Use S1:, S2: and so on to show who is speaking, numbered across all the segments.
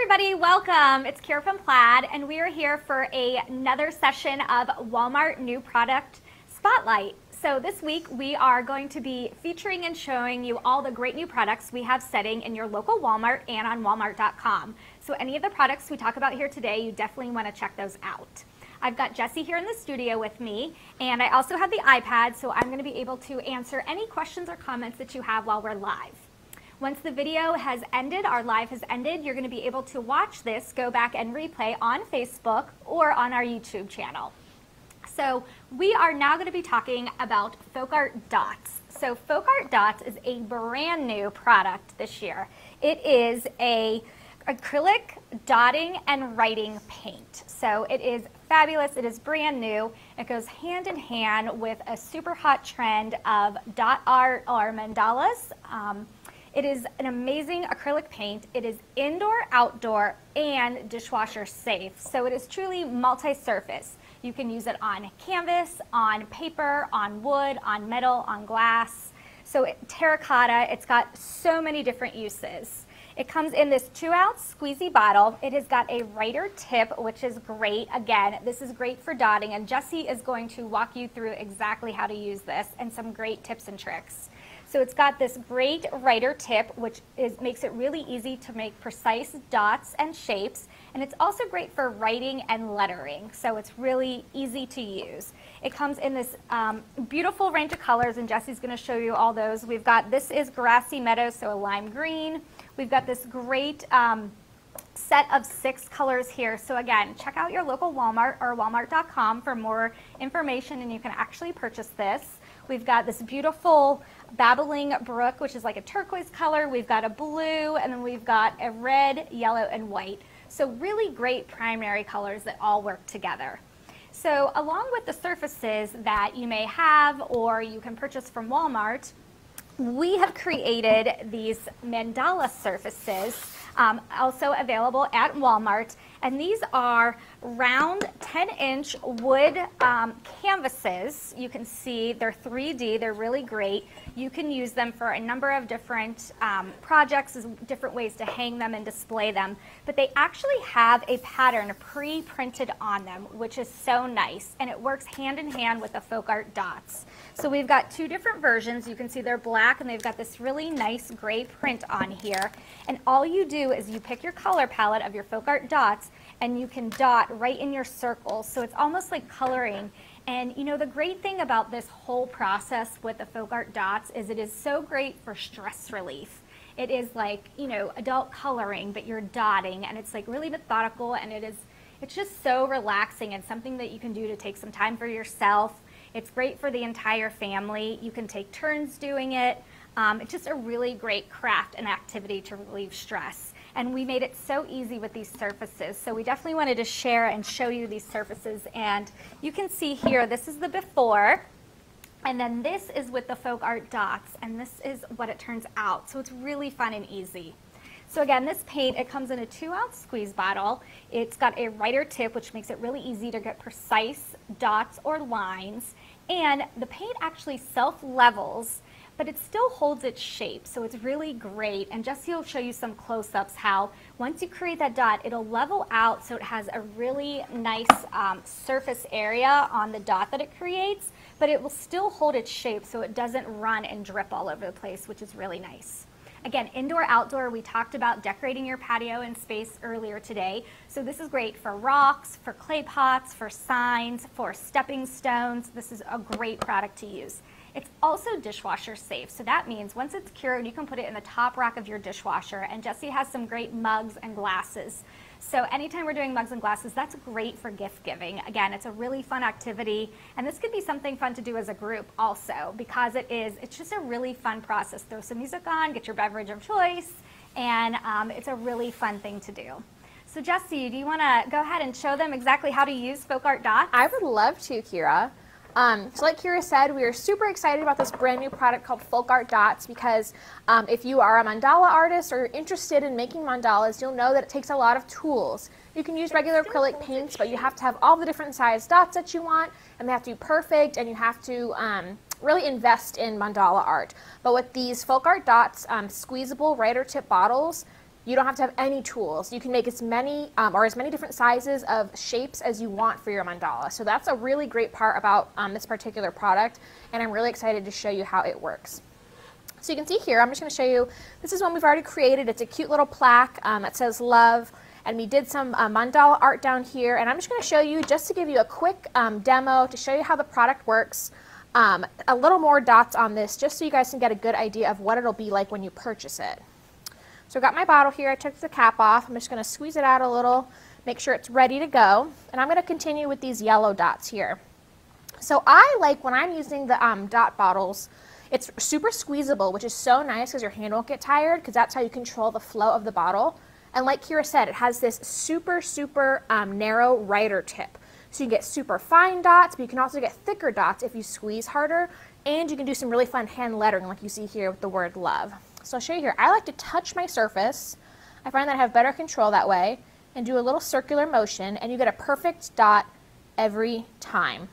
S1: everybody, welcome. It's Kira from Plaid, and we are here for another session of Walmart New Product Spotlight. So this week we are going to be featuring and showing you all the great new products we have setting in your local Walmart and on walmart.com. So any of the products we talk about here today, you definitely want to check those out. I've got Jessie here in the studio with me, and I also have the iPad, so I'm going to be able to answer any questions or comments that you have while we're live. Once the video has ended, our live has ended, you're going to be able to watch this, go back and replay on Facebook or on our YouTube channel. So we are now going to be talking about FolkArt Dots. So FolkArt Dots is a brand new product this year. It is a acrylic dotting and writing paint. So it is fabulous. It is brand new. It goes hand in hand with a super hot trend of dot art or mandalas. It is an amazing acrylic paint. It is indoor, outdoor, and dishwasher safe. So it is truly multi-surface. You can use it on canvas, on paper, on wood, on metal, on glass. So terracotta, it's got so many different uses. It comes in this 2-ounce squeezy bottle. It has got a writer tip, which is great. Again, this is great for dotting, and Jessie is going to walk you through exactly how to use this and some great tips and tricks. So it's got this great writer tip, which makes it really easy to make precise dots and shapes. And it's also great for writing and lettering. So it's really easy to use. It comes in this beautiful range of colors, and Jessie's going to show you all those. We've got, this is grassy meadow, so a lime green. We've got this great set of 6 colors here. So again, check out your local Walmart or walmart.com for more information, and you can actually purchase this. We've got this beautiful babbling brook, which is like a turquoise color. We've got a blue, and then we've got a red, yellow, and white. So really great primary colors that all work together. So along with the surfaces that you may have or you can purchase from Walmart, we have created these mandala surfaces, also available at Walmart, and these are round 10-inch wood canvases. You can see they're 3D, they're really great. You can use them for a number of different projects, different ways to hang them and display them, but they actually have a pattern pre-printed on them, which is so nice, and it works hand in hand with the FolkArt Dots. So we've got 2 different versions. You can see they're black, and they've got this really nice gray print on here, and all you do is you pick your color palette of your FolkArt Dots, and you can dot right in your circles. So it's almost like coloring. And you know, the great thing about this whole process with the FolkArt Dots is it is so great for stress relief. It is like, you know, adult coloring, but you're dotting, and it's like really methodical, and it's just so relaxing and something that you can do to take some time for yourself. It's great for the entire family. You can take turns doing it. It's just a really great craft and activity to relieve stress. And we made it so easy with these surfaces. So we definitely wanted to share and show you these surfaces. And you can see here, this is the before. And then this is with the FolkArt Dots. And this is what it turns out. So it's really fun and easy. So again, this paint, it comes in a 2-ounce squeeze bottle. It's got a writer tip, which makes it really easy to get precise dots or lines. And the paint actually self-levels, but it still holds its shape, so it's really great. And Jessie will show you some close-ups how once you create that dot, it'll level out so it has a really nice surface area on the dot that it creates, but it will still hold its shape so it doesn't run and drip all over the place, which is really nice. Again, indoor, outdoor, we talked about decorating your patio and space earlier today. So this is great for rocks, for clay pots, for signs, for stepping stones. This is a great product to use. It's also dishwasher safe, so that means once it's cured, you can put it in the top rack of your dishwasher, and Jessie has some great mugs and glasses. So anytime we're doing mugs and glasses, that's great for gift giving. Again, it's a really fun activity, and this could be something fun to do as a group also, because it's just a really fun process. Throw some music on, get your beverage of choice, and it's a really fun thing to do. So Jessie, do you want to go ahead and show them exactly how to use FolkArt Dots?
S2: I would love to, Kira. So like Kira said, we are super excited about this brand new product called FolkArt Dots because if you are a mandala artist or you're interested in making mandalas, you'll know that it takes a lot of tools. You can use regular acrylic paints, but you have to have all the different size dots that you want, and they have to be perfect, and you have to really invest in mandala art. But with these FolkArt Dots squeezable writer tip bottles, You don't have to have any tools. You can make as many or as many different sizes of shapes as you want for your mandala. So that's a really great part about this particular product, and I'm really excited to show you how it works. So you can see here, I'm just going to show you, this is one we've already created. It's a cute little plaque that says love, and we did some mandala art down here, and I'm just going to show you, just to give you a quick demo to show you how the product works, a little more dots on this, just so you guys can get a good idea of what it'll be like when you purchase it. So I've got my bottle here, I took the cap off, I'm just going to squeeze it out a little, make sure it's ready to go, and I'm going to continue with these yellow dots here. So I like, when I'm using the dot bottles, it's super squeezable, which is so nice because your hand won't get tired, because that's how you control the flow of the bottle. And like Kira said, it has this super narrow writer tip. So you can get super fine dots, but you can also get thicker dots if you squeeze harder, and you can do some really fun hand lettering like you see here with the word love. So I'll show you here. I like to touch my surface. I find that I have better control that way, and do a little circular motion, and you get a perfect dot every time.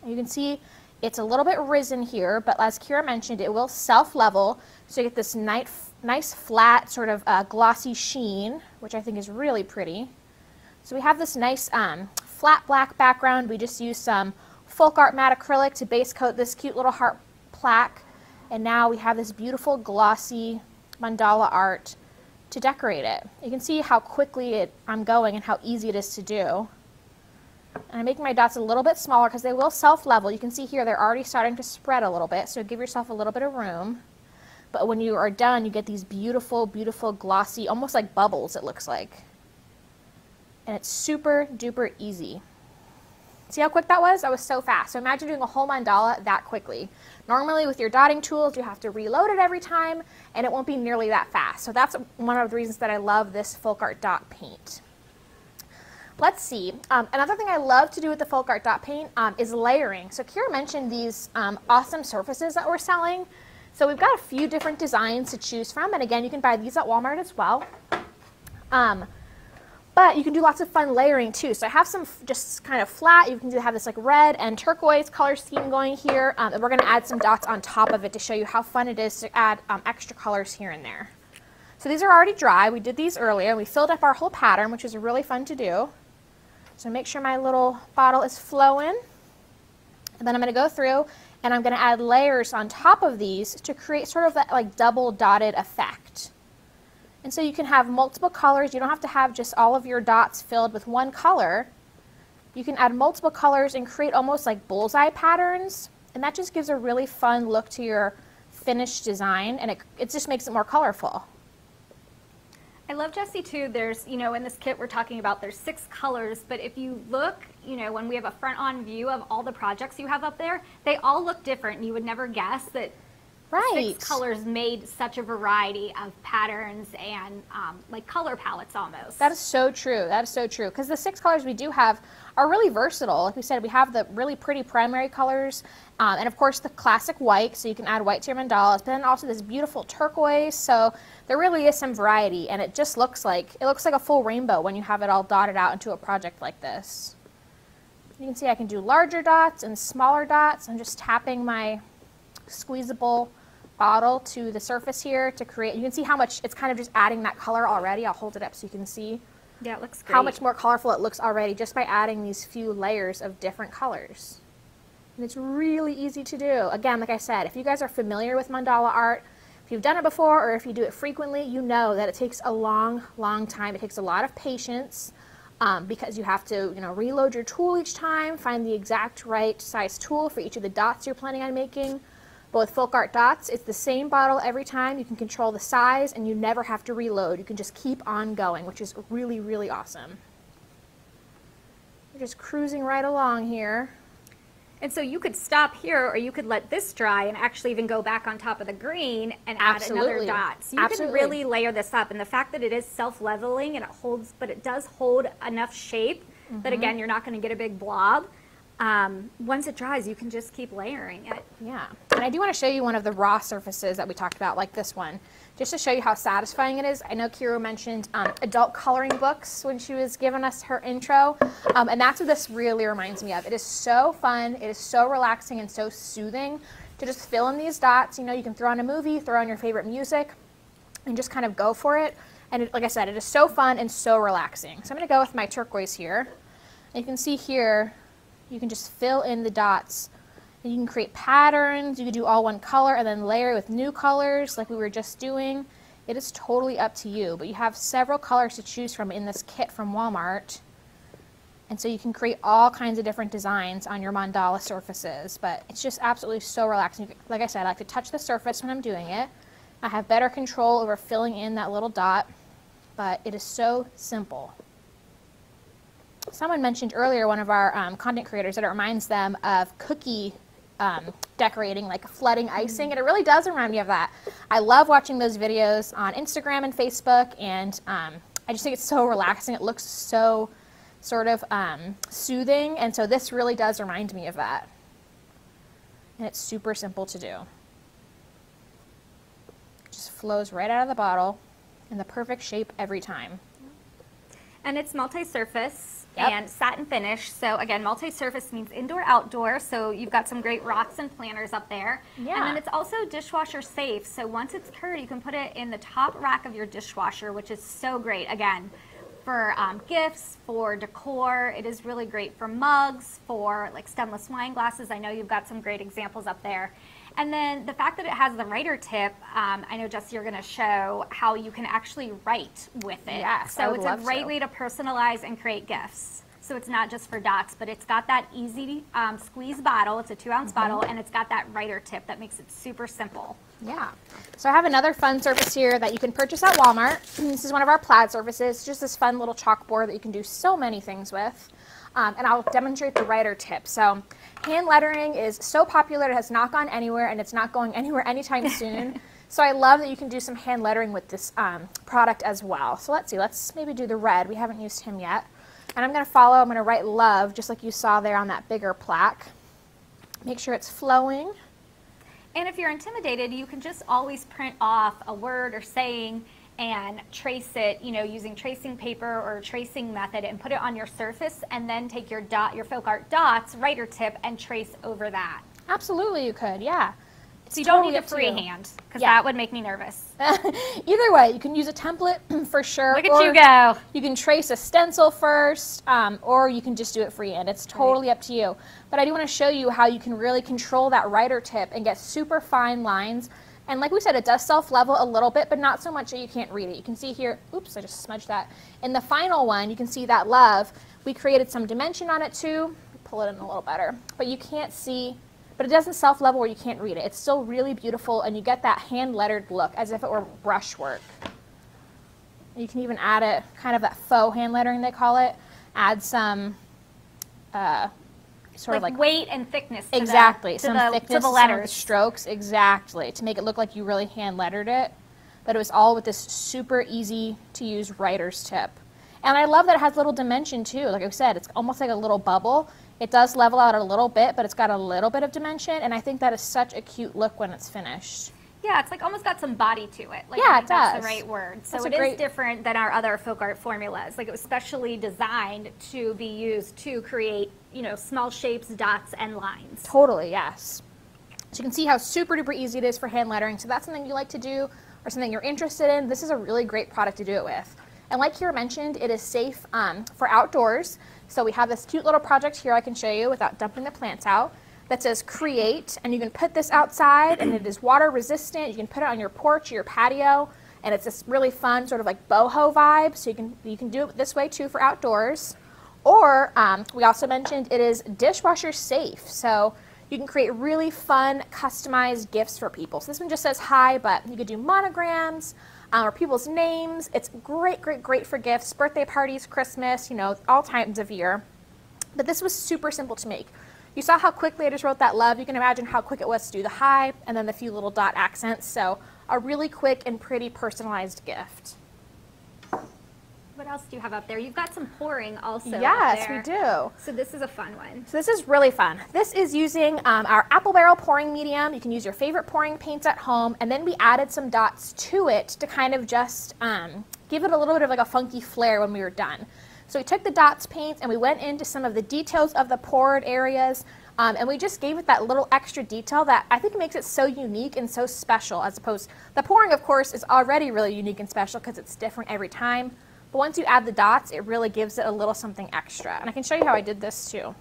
S2: You can see it's a little bit risen here, but as Kira mentioned, it will self-level, so you get this nice flat sort of glossy sheen, which I think is really pretty. So we have this nice flat black background. We just used some FolkArt matte acrylic to base coat this cute little heart plaque, and now we have this beautiful glossy mandala art to decorate it. You can see how quickly I'm going and how easy it is to do. And I'm making my dots a little bit smaller because they will self-level. You can see here they're already starting to spread a little bit, so give yourself a little bit of room. But when you are done, you get these beautiful, beautiful glossy, almost like bubbles it looks like. And it's super duper easy. See how quick that was? That was so fast. So imagine doing a whole mandala that quickly. Normally with your dotting tools, you have to reload it every time, and it won't be nearly that fast. So that's one of the reasons that I love this FolkArt dot paint. Let's see. Another thing I love to do with the FolkArt dot paint is layering. So Kira mentioned these awesome surfaces that we're selling. So we've got a few different designs to choose from, and again, you can buy these at Walmart as well. But you can do lots of fun layering too. So I have some just kind of flat. You can have this like red and turquoise color scheme going here, and we're going to add some dots on top of it to show you how fun it is to add extra colors here and there. So these are already dry. We did these earlier, and we filled up our whole pattern, which is really fun to do. So make sure my little bottle is flowing. And then I'm going to go through and I'm going to add layers on top of these to create sort of that like double dotted effect. And so you can have multiple colors. You don't have to have just all of your dots filled with one color. You can add multiple colors and create almost like bullseye patterns. And that just gives a really fun look to your finished design, and it just makes it more colorful.
S1: I love, Jessie, too, there's, in this kit we're talking about, there's 6 colors, but if you look, when we have a front-on view of all the projects you have up there, they all look different, and you would never guess that 6 colors made such a variety of patterns and like color palettes almost.
S2: That is so true. That is so true. Because the 6 colors we do have are really versatile. Like we said, we have the really pretty primary colors, and of course the classic white, so you can add white to your mandalas, but then also this beautiful turquoise, so there really is some variety, and it just looks like a full rainbow when you have it all dotted out into a project like this. You can see I can do larger dots and smaller dots. I'm just tapping my squeezable bottle to the surface here to create, you can see how much it's kind of just adding that color already. I'll hold it up so you can see.
S1: Yeah, it looks great.
S2: How much more colorful it looks already just by adding these few layers of different colors. And it's really easy to do. Again, like I said, if you guys are familiar with mandala art, if you've done it before or if you do it frequently, you know that it takes a long, long time. It takes a lot of patience because you have to, reload your tool each time, find the exact right size tool for each of the dots you're planning on making. But with FolkArt dots, it's the same bottle every time. You can control the size and you never have to reload. You can just keep on going, which is really, really awesome. We're just cruising right along here.
S1: And so you could stop here, or you could let this dry and actually even go back on top of the green and add another dot. So you can really layer this up. And the fact that it is self-leveling and it does hold enough shape that, again, you're not going to get a big blob. Once it dries, you can just keep layering it.
S2: Yeah, and I do want to show you one of the raw surfaces that we talked about, like this one, just to show you how satisfying it is. I know Kira mentioned adult coloring books when she was giving us her intro, and that's what this really reminds me of. It is so fun, it is so relaxing and so soothing to just fill in these dots. You can throw on a movie, throw on your favorite music, and just kind of go for it. And like I said, it is so fun and so relaxing. So I'm going to go with my turquoise here. And you can see here, you can just fill in the dots. And you can create patterns. You can do all one color and then layer with new colors like we were just doing. It is totally up to you. But you have several colors to choose from in this kit from Walmart. And so you can create all kinds of different designs on your mandala surfaces. But it's just absolutely so relaxing. Like I said, I like to touch the surface when I'm doing it. I have better control over filling in that little dot. But it is so simple. Someone mentioned earlier, one of our content creators, that it reminds them of cookie decorating, like flooding icing, and it really does remind me of that. I love watching those videos on Instagram and Facebook, and I just think it's so relaxing. It looks so sort of soothing, and so this really does remind me of that. And it's super simple to do. It just flows right out of the bottle in the perfect shape every time.
S1: And it's multi-surface
S2: Yep.
S1: and satin finish. So again, multi-surface means indoor, outdoor. So you've got some great rocks and planters up there.
S2: Yeah.
S1: And then it's also dishwasher safe. So once it's cured, you can put it in the top rack of your dishwasher, which is so great. Again, for gifts, for decor. It is really great for mugs, for like stemless wine glasses. I know you've got some great examples up there. And then the fact that it has the writer tip, I know, Jesse, you're going to show how you can actually write with it.
S2: Yes,
S1: so it's a great way to personalize and create gifts. So it's not just for dots, but it's got that easy squeeze bottle. It's a 2-ounce bottle, and it's got that writer tip that makes it super simple.
S2: Yeah. So I have another fun surface here that you can purchase at Walmart. This is one of our Plaid surfaces, just this fun little chalkboard that you can do so many things with. And I'll demonstrate the writer tip. So hand lettering is so popular, it has not gone anywhere, and it's not going anywhere anytime soon. So I love that you can do some hand lettering with this product as well. So let's see, let's maybe do the red. We haven't used him yet. And I'm going to follow, I'm going to write love, just like you saw there on that bigger plaque. Make sure it's flowing.
S1: And if you're intimidated, you can just always print off a word or saying and trace it, you know, using tracing paper or a tracing method, and put it on your surface, and then take your FolkArt dots writer tip and trace over that.
S2: Absolutely, you could, yeah.
S1: So you don't need a freehand, because that would make me nervous.
S2: Either way, you can use a template for sure.
S1: Look at you go.
S2: You can trace a stencil first, or you can just do it freehand. It's totally up to you. But I do want to show you how you can really control that writer tip and get super fine lines. And like we said, it does self-level a little bit, but not so much that you can't read it. You can see here, oops, I just smudged that. In the final one, you can see that love. We created some dimension on it too. Pull it in a little better. But you can't see, but it doesn't self-level where you can't read it. It's still really beautiful, and you get that hand-lettered look as if it were brushwork. You can even add it, kind of that faux hand lettering they call it. Add some sort of like
S1: weight and thickness to
S2: exactly
S1: some
S2: thickness
S1: to the letters,
S2: strokes, exactly, to make it look like you really hand lettered it. But it was all with this super easy to use writer's tip. And I love that it has little dimension too. Like I said, it's almost like a little bubble. It does level out a little bit, but it's got a little bit of dimension, and I think that is such a cute look when it's finished.
S1: Yeah, it's like almost got some body to it. Like,
S2: yeah,
S1: I think
S2: it does.
S1: That's the right word. So it is different than our other FolkArt formulas. Like, it was specially designed to be used to create, you know, small shapes, dots, and lines.
S2: Totally, yes. So you can see how super duper easy it is for hand lettering. So that's something you like to do or something you're interested in. This is a really great product to do it with. And like Kira mentioned, it is safe for outdoors. So we have this cute little project here I can show you without dumping the plants out that says create, and you can put this outside, and it is water resistant. You can put it on your porch or your patio, and it's this really fun sort of like boho vibe. So you can do it this way too for outdoors. Or we also mentioned it is dishwasher safe. So you can create really fun customized gifts for people. So this one just says hi, but you could do monograms or people's names. It's great, great, great for gifts, birthday parties, Christmas, you know, all times of year. But this was super simple to make. You saw how quickly I just wrote that love. You can imagine how quick it was to do the hi and then the few little dot accents. So a really quick and pretty personalized gift.
S1: What else do you have up there? You've got some pouring also.
S2: Yes,
S1: up there.
S2: we do.
S1: So this is a fun one.
S2: So this is really fun. This is using our apple barrel pouring medium. You can use your favorite pouring paints at home, and then we added some dots to it to kind of just give it a little bit of like a funky flair when we were done. So we took the dots paint and we went into some of the details of the poured areas. And we just gave it that little extra detail that I think makes it so unique and so special, as opposed, the pouring of course is already really unique and special because it's different every time. But once you add the dots, it really gives it a little something extra. And I can show you how I did this too. I'm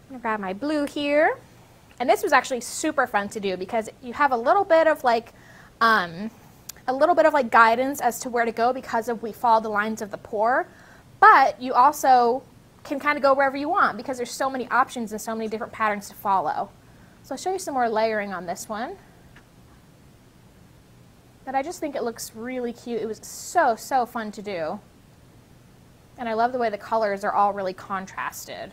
S2: gonna grab my blue here. And this was actually super fun to do because you have a little bit of like guidance as to where to go because we follow the lines of the pour, but you also can kind of go wherever you want because there's so many options and so many different patterns to follow. So I'll show you some more layering on this one. But I just think it looks really cute. It was so, so fun to do. And I love the way the colors are all really contrasted.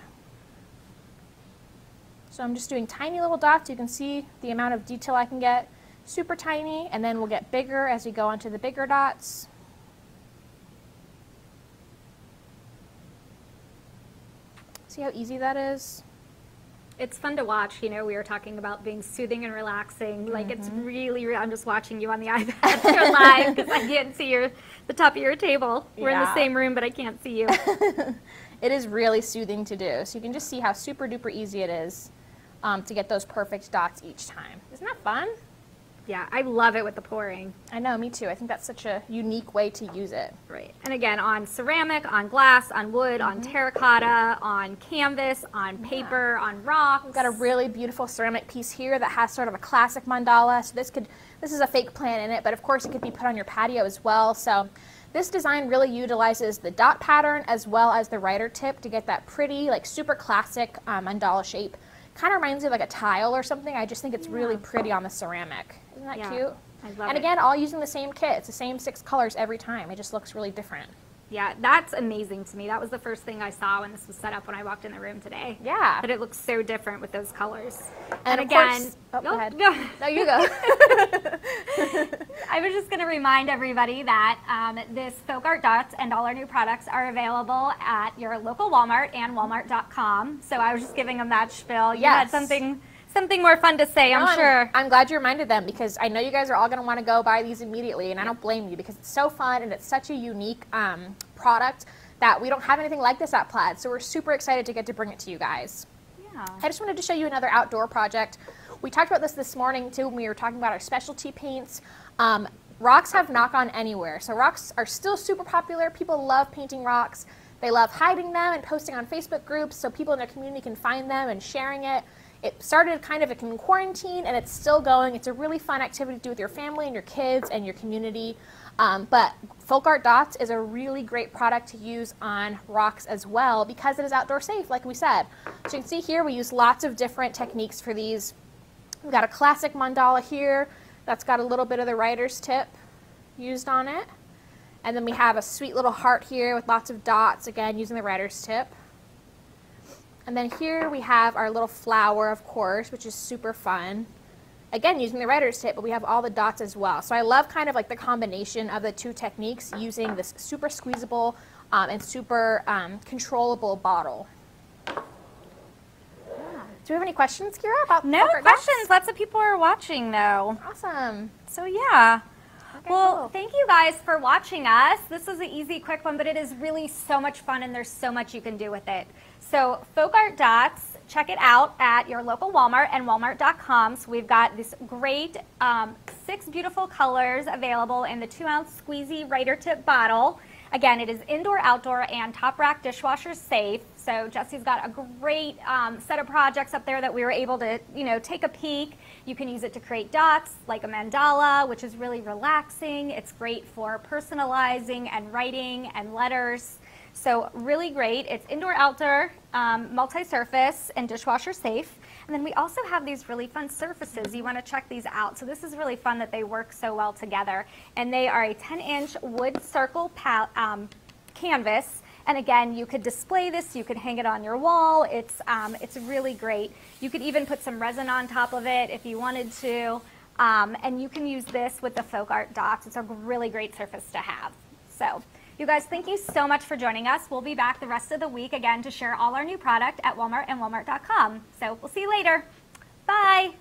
S2: So I'm just doing tiny little dots. You can see the amount of detail I can get. Super tiny, and then we'll get bigger as we go onto the bigger dots. See how easy that is?
S1: It's fun to watch. You know, we were talking about being soothing and relaxing. Like it's really, I'm just watching you on the iPad live because I can't see the top of your table. We're in the same room, but I can't see you.
S2: It is really soothing to do. So you can just see how super duper easy it is to get those perfect dots each time. Isn't that fun?
S1: Yeah, I love it with the pouring.
S2: I know, me too. I think that's such a unique way to use it.
S1: Right. And again, on ceramic, on glass, on wood, on terracotta, on canvas, on paper, on rocks.
S2: We've got a really beautiful ceramic piece here that has sort of a classic mandala. So this is a fake plant in it, but of course it could be put on your patio as well. So this design really utilizes the dot pattern as well as the writer tip to get that pretty, like super classic mandala shape. Kind of reminds me of like a tile or something. I just think it's really pretty on the ceramic. Isn't that cute?
S1: I love it.
S2: And again, all using the same kit. It's the same 6 colors every time. It just looks really different.
S1: Yeah, that's amazing to me. That was the first thing I saw when this was set up when I walked in the room today.
S2: Yeah.
S1: That it looks so different with those colors.
S2: And
S1: again,
S2: go ahead.
S1: Go.
S2: No, you go.
S1: I was just going to remind everybody that this FolkArt dots and all our new products are available at your local Walmart and walmart.com. So I was just giving them that spiel. You had something more fun to say, I'm sure.
S2: I'm glad you reminded them because I know you guys are all going to want to go buy these immediately, and I don't blame you because it's so fun and it's such a unique product that we don't have anything like this at Plaid. So we're super excited to get to bring it to you guys.
S1: Yeah.
S2: I just wanted to show you another outdoor project. We talked about this morning too when we were talking about our specialty paints. Rocks have knock-on anywhere. So rocks are still super popular. People love painting rocks. They love hiding them and posting on Facebook groups so people in their community can find them and sharing it. It started kind of in quarantine and it's still going. It's a really fun activity to do with your family and your kids and your community. But FolkArt Dots is a really great product to use on rocks as well because it is outdoor safe, like we said. So you can see here we use lots of different techniques for these. We've got a classic mandala here that's got a little bit of the writer's tip used on it. And then we have a sweet little heart here with lots of dots, again using the writer's tip. And then here we have our little flower, of course, which is super fun. Again, using the writer's tip, but we have all the dots as well. So I love kind of like the combination of the two techniques using this super squeezable and super controllable bottle. Yeah. Do we have any questions, Kira, about
S1: No
S2: FolkArt
S1: questions.
S2: Dots?
S1: Lots of people are watching, though.
S2: Awesome.
S1: So, yeah.
S2: Okay,
S1: well,
S2: cool.
S1: Thank you guys for watching us. This was an easy, quick one, but it is really so much fun, and there's so much you can do with it. So FolkArt Dots, check it out at your local Walmart and walmart.com. So we've got this great 6 beautiful colors available in the 2-ounce squeezy writer tip bottle. Again, it is indoor, outdoor, and top rack dishwasher safe. So Jesse's got a great set of projects up there that we were able to, take a peek. You can use it to create dots like a mandala, which is really relaxing. It's great for personalizing and writing and letters. So really great. It's indoor, outdoor, multi-surface, and dishwasher safe. And then we also have these really fun surfaces. You want to check these out. So this is really fun that they work so well together. And they are a 10-inch wood circle canvas. And again, you could display this. You could hang it on your wall. It's really great. You could even put some resin on top of it if you wanted to. And you can use this with the FolkArt Dots. It's a really great surface to have. So. You guys, thank you so much for joining us. We'll be back the rest of the week again to share all our new product at Walmart and walmart.com. So we'll see you later. Bye.